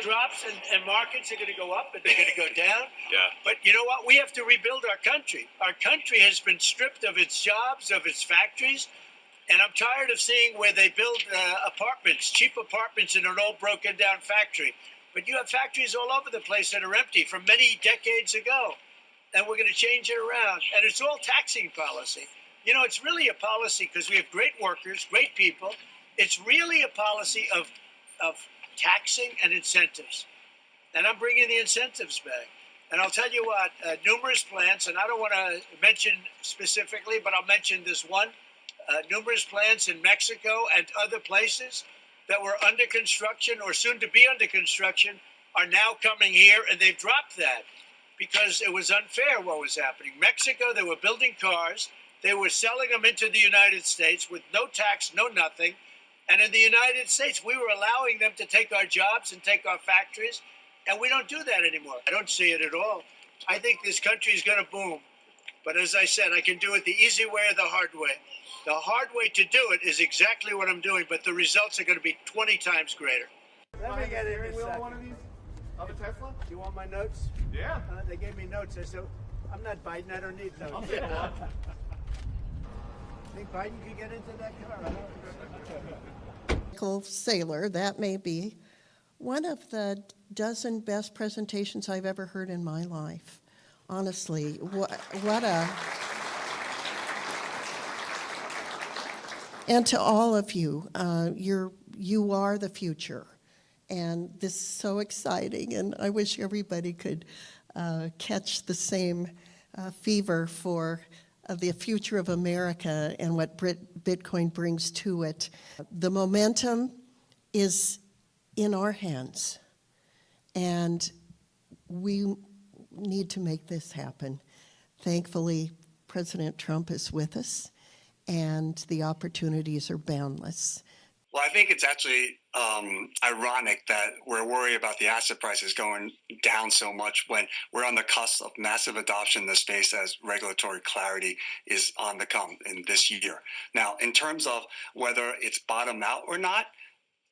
drops and markets are going to go up and they're going to go down. Yeah. But you know what? We have to rebuild our country. Our country has been stripped of its jobs, of its factories. And I'm tired of seeing where they build apartments, cheap apartments in an old broken down factory. But you have factories all over the place that are empty from many decades ago. And we're going to change it around. And it's all taxing policy. You know, it's really a policy because we have great workers, great people. It's really a policy of taxing and incentives. And I'm bringing the incentives back. And I'll tell you what, numerous plants, and I don't want to mention specifically, but I'll mention this one, numerous plants in Mexico and other places that were under construction or soon to be under construction are now coming here, and they've dropped that because it was unfair what was happening. Mexico, they were building cars. They were selling them into the United States with no tax, no nothing. And in the United States, we were allowing them to take our jobs and take our factories. And we don't do that anymore. I don't see it at all. I think this country is going to boom. But as I said, I can do it the easy way or the hard way. The hard way to do it is exactly what I'm doing, but the results are going to be 20 times greater. Let me get in a one of these of a Tesla. You want my notes? Yeah. They gave me notes. I said, I'm not Biden. I don't need notes. Think Biden could get into that car? Sailor, that may be one of the dozen best presentations I've ever heard in my life. Honestly, what a... And to all of you, you are the future. And this is so exciting, and I wish everybody could catch the same fever for the future of America and what Bitcoin brings to it. The momentum is in our hands, and we need to make this happen. Thankfully, President Trump is with us, and the opportunities are boundless. Well, I think it's actually ironic that we're worried about the asset prices going down so much when we're on the cusp of massive adoption in the space as regulatory clarity is on the come in this year. Now, in terms of whether it's bottomed out or not,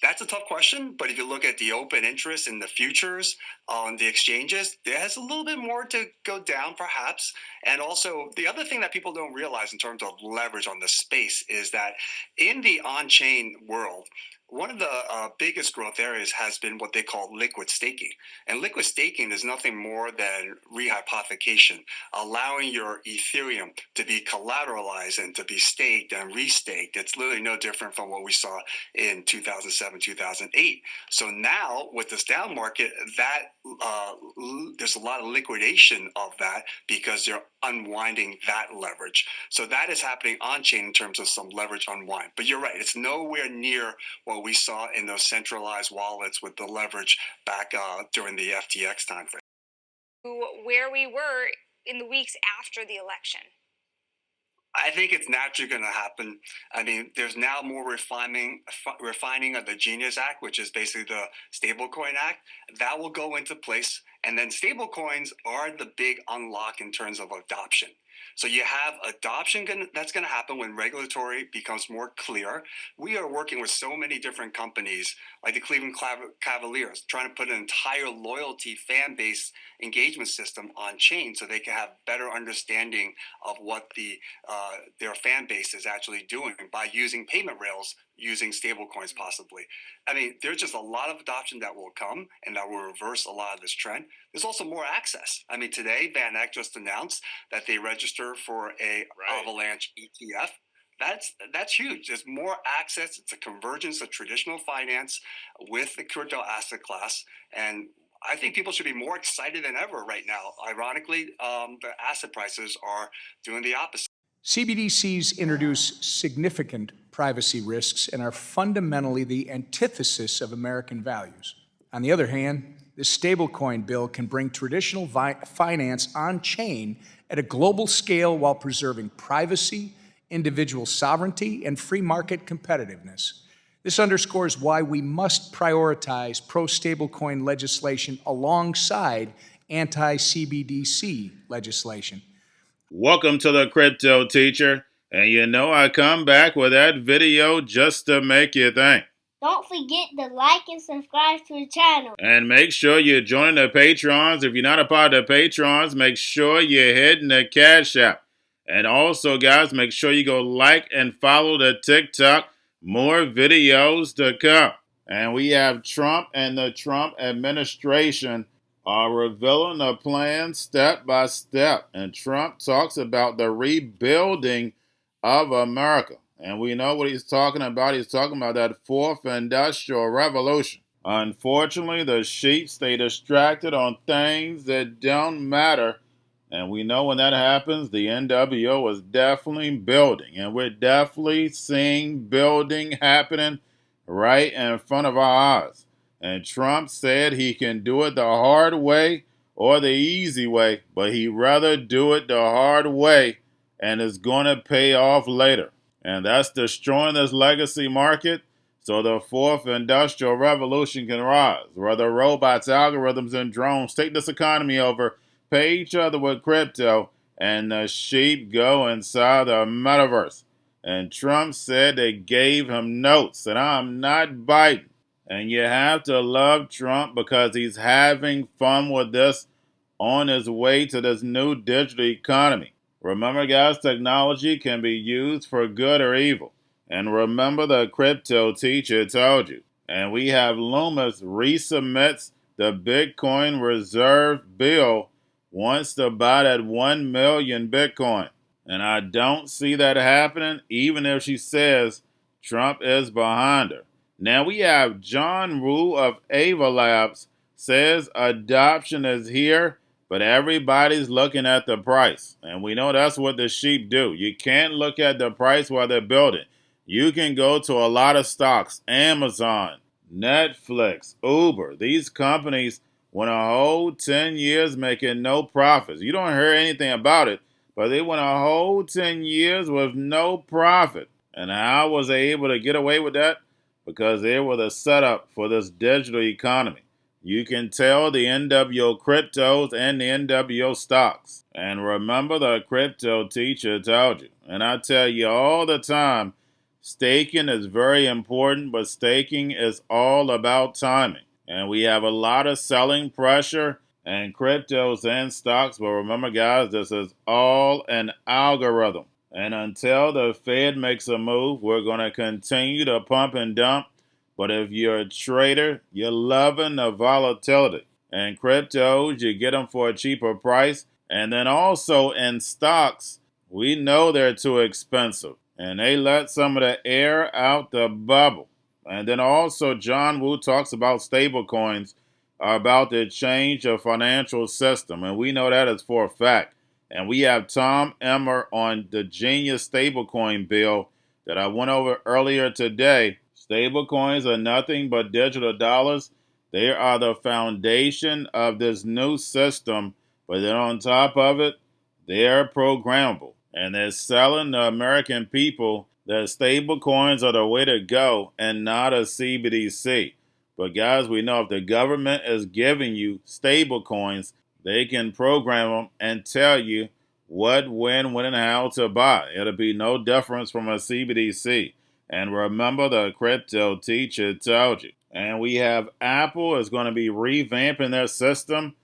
that's a tough question, but if you look at the open interest in the futures on the exchanges, there's a little bit more to go down perhaps. And also the other thing that people don't realize in terms of leverage on the space is that in the on-chain world, one of the biggest growth areas has been what they call liquid staking. And liquid staking is nothing more than rehypothecation, allowing your Ethereum to be collateralized and to be staked and restaked. It's literally no different from what we saw in 2007, 2008. So now with this down market, that there's a lot of liquidation of that because they're unwinding that leverage. So that is happening on-chain in terms of some leverage unwind. But you're right, it's nowhere near what we saw in those centralized wallets with the leverage back during the FTX timeframe. Where we were in the weeks after the election. I think it's naturally going to happen. I mean, there's now more refining of the Genius Act, which is basically the Stablecoin Act. That will go into place. And then stablecoins are the big unlock in terms of adoption. So you have adoption that's going to happen when regulatory becomes more clear. We are working with so many different companies like the Cleveland Cavaliers, trying to put an entire loyalty fan base engagement system on chain so they can have better understanding of what their fan base is actually doing by using payment rails, using stable coins possibly. I mean, there's just a lot of adoption that will come and that will reverse a lot of this trend. There's also more access. I mean, today, Van Eck just announced that they register for a Avalanche ETF. That's huge. There's more access. It's a convergence of traditional finance with the crypto asset class. And I think people should be more excited than ever right now. Ironically, the asset prices are doing the opposite. CBDCs introduce significant privacy risks and are fundamentally the antithesis of American values. On the other hand, this stablecoin bill can bring traditional finance on-chain at a global scale while preserving privacy, individual sovereignty, and free market competitiveness. This underscores why we must prioritize pro-stablecoin legislation alongside anti-CBDC legislation. Welcome to the Crypto Teacher. And you know I come back with that video just to make you think. Don't forget to like and subscribe to the channel. And make sure you're joining the Patrons. If you're not a part of the Patrons, make sure you're hitting the Cash App. And also, guys, make sure you go like and follow the TikTok. More videos to come. And we have Trump and the Trump administration are revealing a plan step by step. And Trump talks about the rebuilding of America. And we know what he's talking about. He's talking about that fourth industrial revolution. Unfortunately, the sheep stay distracted on things that don't matter. And we know when that happens, the NWO is definitely building. And we're definitely seeing building happening right in front of our eyes. And Trump said he can do it the hard way or the easy way, but he'd rather do it the hard way, and it's going to pay off later. And that's destroying this legacy market so the fourth industrial revolution can rise, where the robots, algorithms, and drones take this economy over, pay each other with crypto, and the sheep go inside the metaverse. And Trump said they gave him notes, and I'm not biting. And you have to love Trump because he's having fun with this on his way to this new digital economy. Remember, guys, technology can be used for good or evil. And remember, the crypto teacher told you. And we have Loomis resubmits the Bitcoin reserve bill, wants to buy that 1 million Bitcoin. And I don't see that happening, even if she says Trump is behind her. Now we have John Wu of Ava Labs says adoption is here, but everybody's looking at the price. And we know that's what the sheep do. You can't look at the price while they're building. You can go to a lot of stocks, Amazon, Netflix, Uber. These companies went a whole 10 years making no profits. You don't hear anything about it, but they went a whole 10 years with no profit. And how was they able to get away with that? Because they were the setup for this digital economy. You can tell the NWO cryptos and the NWO stocks. And remember, the crypto teacher told you. And I tell you all the time, staking is very important, but staking is all about timing. And we have a lot of selling pressure and cryptos and stocks. But remember, guys, this is all an algorithm. And until the Fed makes a move, we're going to continue to pump and dump. But if you're a trader, you're loving the volatility. And cryptos, you get them for a cheaper price. And then also in stocks, we know they're too expensive. And they let some of the air out the bubble. And then also John Wu talks about stablecoins are about to change the financial system. And we know that is for a fact. And we have Tom Emmer on the Genius Stablecoin bill that I went over earlier today. Stablecoins are nothing but digital dollars. They are the foundation of this new system. But then on top of it, they're programmable. And they're selling the American people that stablecoins are the way to go and not a CBDC. But guys, we know if the government is giving you stablecoins, they can program them and tell you what, when, and how to buy. It'll be no difference from a CBDC. And remember, the crypto teacher told you. And we have Apple is going to be revamping their system.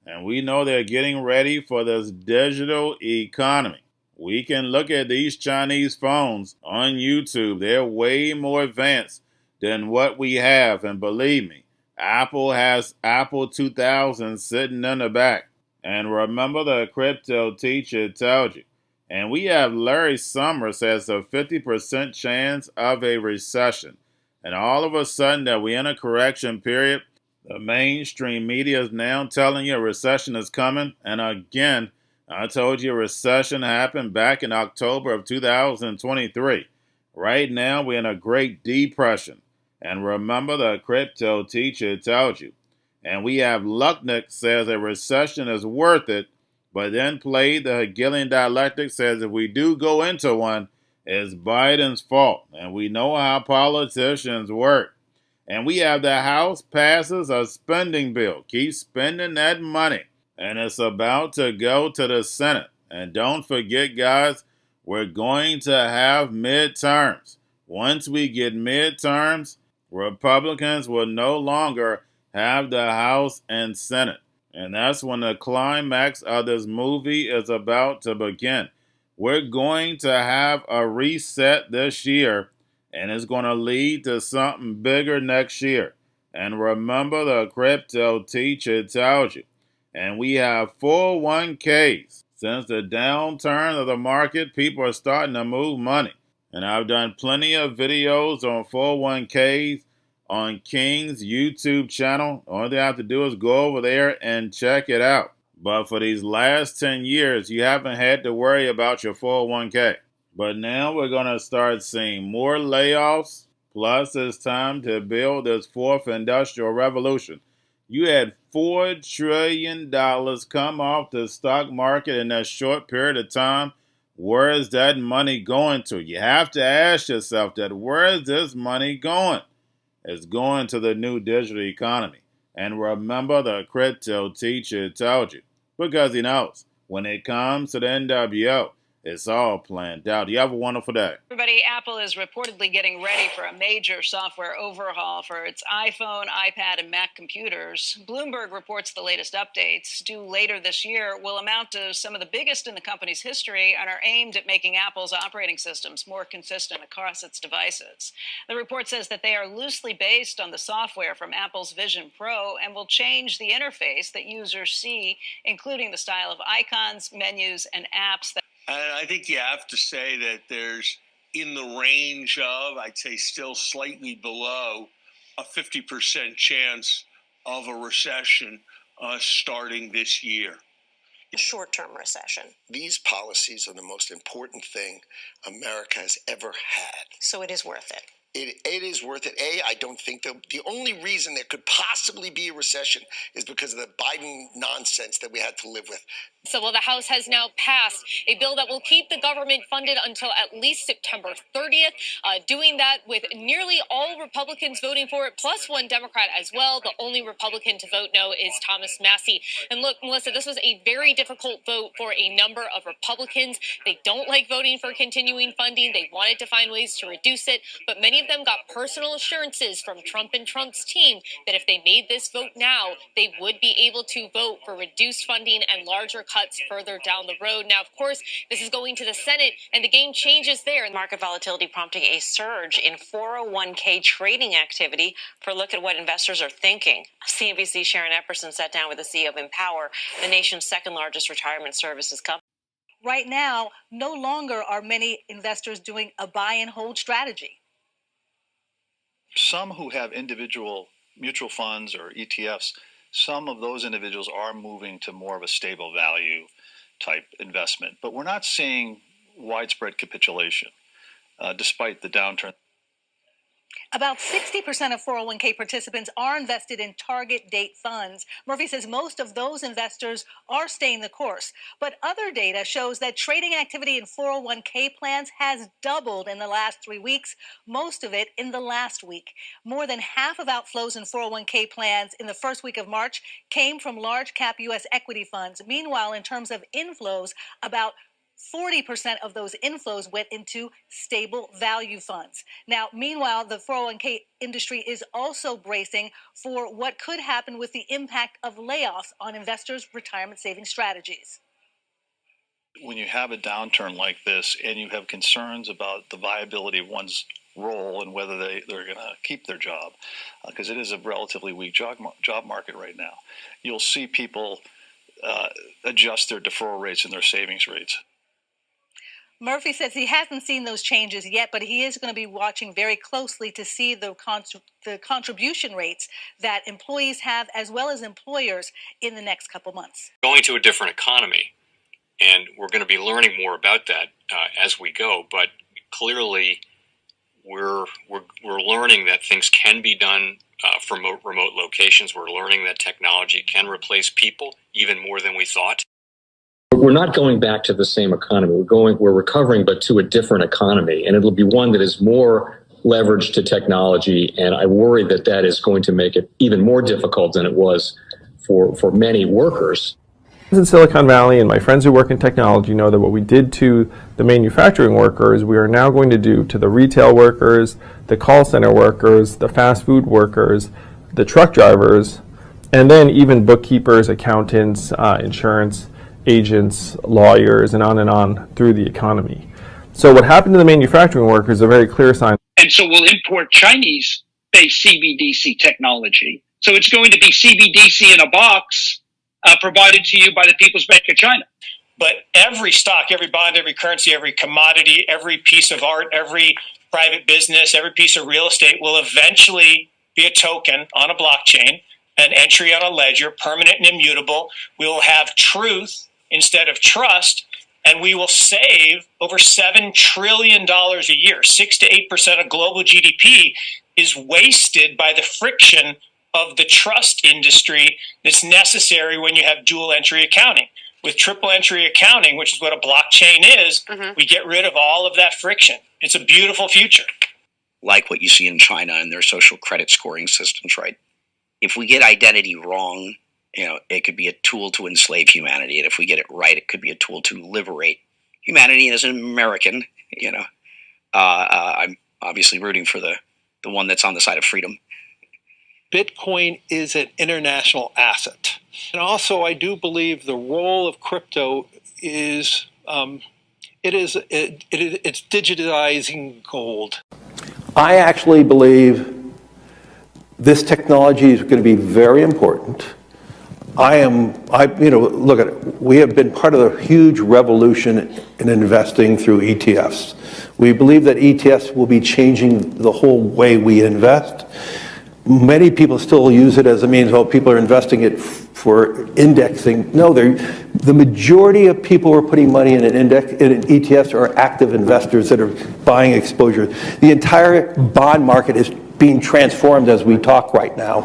And we know they're getting ready for this digital economy. We can look at these Chinese phones on YouTube. They're way more advanced than what we have. And believe me, Apple has Apple 2000 sitting in the back. And remember, the crypto teacher told you. And we have Larry Summers has a 50% chance of a recession. And all of a sudden that we're in a correction period, the mainstream media is now telling you a recession is coming. And again, I told you a recession happened back in October of 2023. Right now, we're in a Great Depression. And remember, the crypto teacher told you. And we have Lucknick says a recession is worth it, but then played the Hegelian dialectic, says if we do go into one, it's Biden's fault. And we know how politicians work. And we have the House passes a spending bill. Keep spending that money. And it's about to go to the Senate. And don't forget, guys, we're going to have midterms. Once we get midterms, Republicans will no longer have the House and Senate. And that's when the climax of this movie is about to begin. We're going to have a reset this year, and it's going to lead to something bigger next year. And remember, the crypto teacher tells you. And we have 401ks. Since the downturn of the market, people are starting to move money. And I've done plenty of videos on 401ks on King's YouTube channel. All they have to do is go over there and check it out. But for these last 10 years, you haven't had to worry about your 401k. But now we're going to start seeing more layoffs. Plus, it's time to build this fourth industrial revolution. You had $4 trillion come off the stock market in that short period of time. Where is that money going to? You have to ask yourself that. Where is this money going? It's going to the new digital economy. And remember, the crypto teacher told you. Because he knows when it comes to the NWO, it's all planned out. You have a wonderful day. Everybody, Apple is reportedly getting ready for a major software overhaul for its iPhone, iPad, and Mac computers. Bloomberg reports the latest updates, due later this year, will amount to some of the biggest in the company's history and are aimed at making Apple's operating systems more consistent across its devices. The report says that they are loosely based on the software from Apple's Vision Pro and will change the interface that users see, including the style of icons, menus, and apps that. And I think you have to say that there's in the range of, I'd say still slightly below, a 50% chance of a recession starting this year. Short-term recession. These policies are the most important thing America has ever had. So it is worth it. It is worth it. I don't think the only reason there could possibly be a recession is because of the Biden nonsense that we had to live with. So, the House has now passed a bill that will keep the government funded until at least September 30th, doing that with nearly all Republicans voting for it, plus one Democrat as well. The only Republican to vote no is Thomas Massie. And look, Melissa, this was a very difficult vote for a number of Republicans. They don't like voting for continuing funding. They wanted to find ways to reduce it, but many of them got personal assurances from Trump and Trump's team that if they made this vote now, they would be able to vote for reduced funding and larger cuts further down the road. Now, of course, this is going to the Senate, and the game changes there. Market volatility prompting a surge in 401k trading activity. For a look at what investors are thinking, CNBC's Sharon Epperson sat down with the CEO of Empower, the nation's second largest retirement services company. Right now, no longer are many investors doing a buy and hold strategy. Some who have individual mutual funds or ETFs, some of those individuals are moving to more of a stable value type investment. But we're not seeing widespread capitulation despite the downturn. About 60% of 401k participants are invested in target date funds. Murphy says most of those investors are staying the course. But other data shows that trading activity in 401k plans has doubled in the last 3 weeks, most of it in the last week. More than half of outflows in 401k plans in the first week of March came from large cap U.S. equity funds. Meanwhile, in terms of inflows, about 40% of those inflows went into stable value funds. Now, meanwhile, the 401k industry is also bracing for what could happen with the impact of layoffs on investors' retirement savings strategies. When you have a downturn like this and you have concerns about the viability of one's role and whether they're going to keep their job, because it is a relatively weak job market right now, you'll see people adjust their deferral rates and their savings rates. Murphy says he hasn't seen those changes yet, but he is going to be watching very closely to see the contribution rates that employees have as well as employers in the next couple months. Going to a different economy, and we're going to be learning more about that as we go. But clearly, we're learning that things can be done from remote locations. We're learning that technology can replace people even more than we thought. We're not going back to the same economy. We're recovering, but to a different economy. And it'll be one that is more leveraged to technology. And I worry that that is going to make it even more difficult than it was for many workers. In Silicon Valley and my friends who work in technology know that what we did to the manufacturing workers, we are now going to do to the retail workers, the call center workers, the fast food workers, the truck drivers, and then even bookkeepers, accountants, insurance agents, lawyers, and on through the economy. So what happened to the manufacturing workers is a very clear sign. And so we'll import Chinese-based CBDC technology. So it's going to be CBDC in a box provided to you by the People's Bank of China. But every stock, every bond, every currency, every commodity, every piece of art, every private business, every piece of real estate will eventually be a token on a blockchain, an entry on a ledger, permanent and immutable. We will have truth instead of trust, and we will save over $7 trillion a year. 6 to 8% of global GDP is wasted by the friction of the trust industry that's necessary when you have dual entry accounting. With triple entry accounting, which is what a blockchain is, we get rid of all of that friction. It's a beautiful future. Like what you see in China and their social credit scoring systems, right? If we get identity wrong, it could be a tool to enslave humanity. And if we get it right, it could be a tool to liberate humanity. And as an American, I'm obviously rooting for the one that's on the side of freedom. Bitcoin is an international asset. And also, I do believe the role of crypto is, it's digitizing gold. I actually believe this technology is going to be very important. Look at it. We have been part of a huge revolution in investing through ETFs. We believe that ETFs will be changing the whole way we invest. Many people still use it as a means, people are investing it for indexing. No, the majority of people who are putting money in in ETFs are active investors that are buying exposure. The entire bond market is being transformed as we talk right now.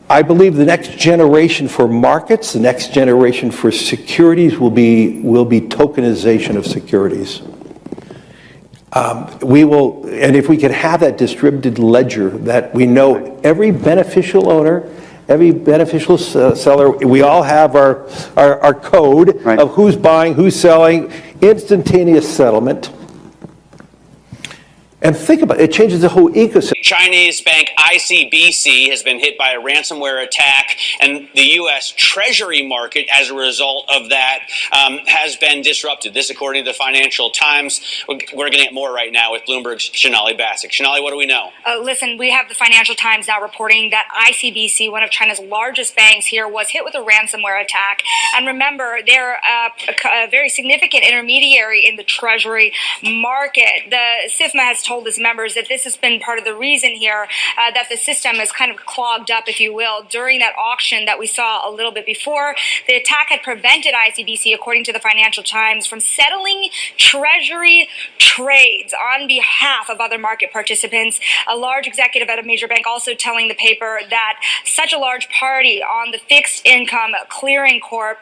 I believe the next generation for markets, the next generation for securities will be tokenization of securities. And if we could have that distributed ledger that we know every beneficial owner, every beneficial seller, we all have our code of who's buying, who's selling, instantaneous settlement. And think about it, it changes the whole ecosystem. Chinese bank ICBC has been hit by a ransomware attack, and the U.S. Treasury market, as a result of that, has been disrupted. This, according to the Financial Times. We're getting at more right now with Bloomberg's Shonali Bassick. Shonali, what do we know? Listen, we have the Financial Times now reporting that ICBC, one of China's largest banks here, was hit with a ransomware attack. And remember, they're a very significant intermediary in the Treasury market. The SIFMA has told its members that this has been part of the reason here that the system is kind of clogged up, if you will, during that auction that we saw a little bit before. The attack had prevented ICBC, according to the Financial Times, from settling Treasury trades on behalf of other market participants. A large executive at a major bank also telling the paper that such a large party on the fixed income clearing corp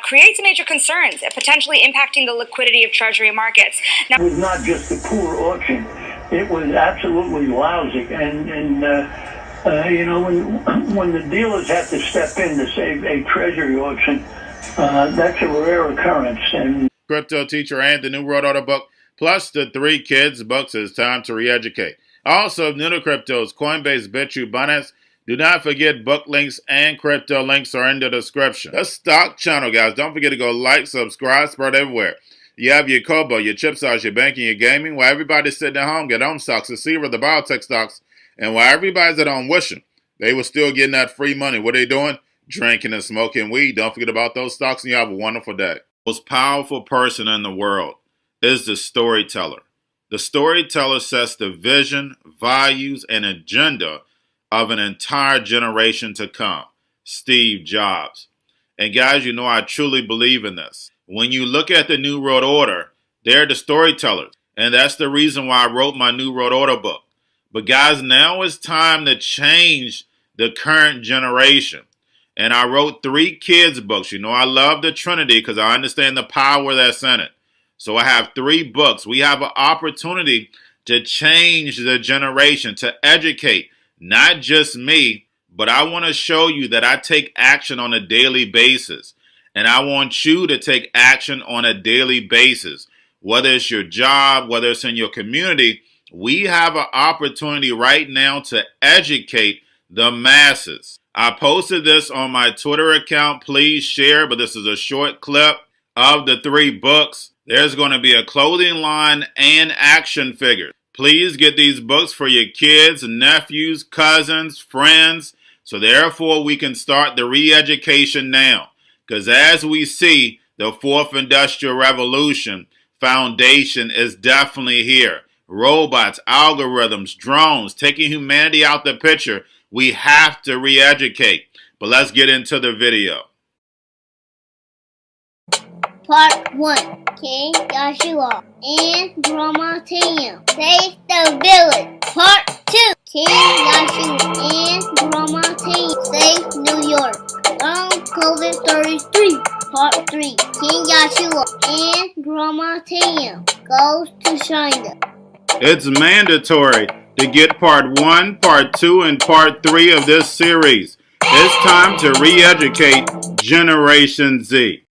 creates major concerns, potentially impacting the liquidity of Treasury markets. Now, it was not just a poor auction. It was absolutely lousy, and when the dealers have to step in to save a Treasury auction, that's a rare occurrence. And Cryptoteacher and the New World Order book, plus the 3 Kids books. It's time to re-educate. Also, new to cryptos, Coinbase, Bitrue, Binance. Do not forget book links and crypto links are in the description. The stock channel, guys. Don't forget to go like, subscribe, spread everywhere. You have your Kobo, your chip stocks, your banking, your gaming. While everybody's sitting at home, get home stocks, the Seaver, the biotech stocks. And while everybody's at home wishing, they were still getting that free money. What are they doing? Drinking and smoking weed. Don't forget about those stocks, and you have a wonderful day. The most powerful person in the world is the storyteller. The storyteller sets the vision, values, and agenda of an entire generation to come. Steve Jobs. And guys, you know I truly believe in this. When you look at the New World Order, they're the storytellers. And that's the reason why I wrote my New World Order book. But guys, now it's time to change the current generation. And I wrote 3 kids books. You know I love the Trinity because I understand the power that's in it. So I have 3 books. We have an opportunity to change the generation, to educate, not just me, but I want to show you that I take action on a daily basis. And I want you to take action on a daily basis. Whether it's your job, whether it's in your community, we have an opportunity right now to educate the masses. I posted this on my Twitter account. Please share, but this is a short clip of the 3 books. There's going to be a clothing line and action figures. Please get these books for your kids, nephews, cousins, friends, so therefore we can start the re-education now. Because as we see, the 4th Industrial Revolution foundation is definitely here. Robots, algorithms, drones, taking humanity out the picture. We have to re-educate. But let's get into the video. Part 1. King Joshua and Grandma Tam save the village. Part 2. King Joshua and Grandma Tam save New York from COVID-33. Part 3. King Joshua and Grandma Tam goes to China. It's mandatory to get part 1, part 2, and part 3 of this series. It's time to re-educate Generation Z.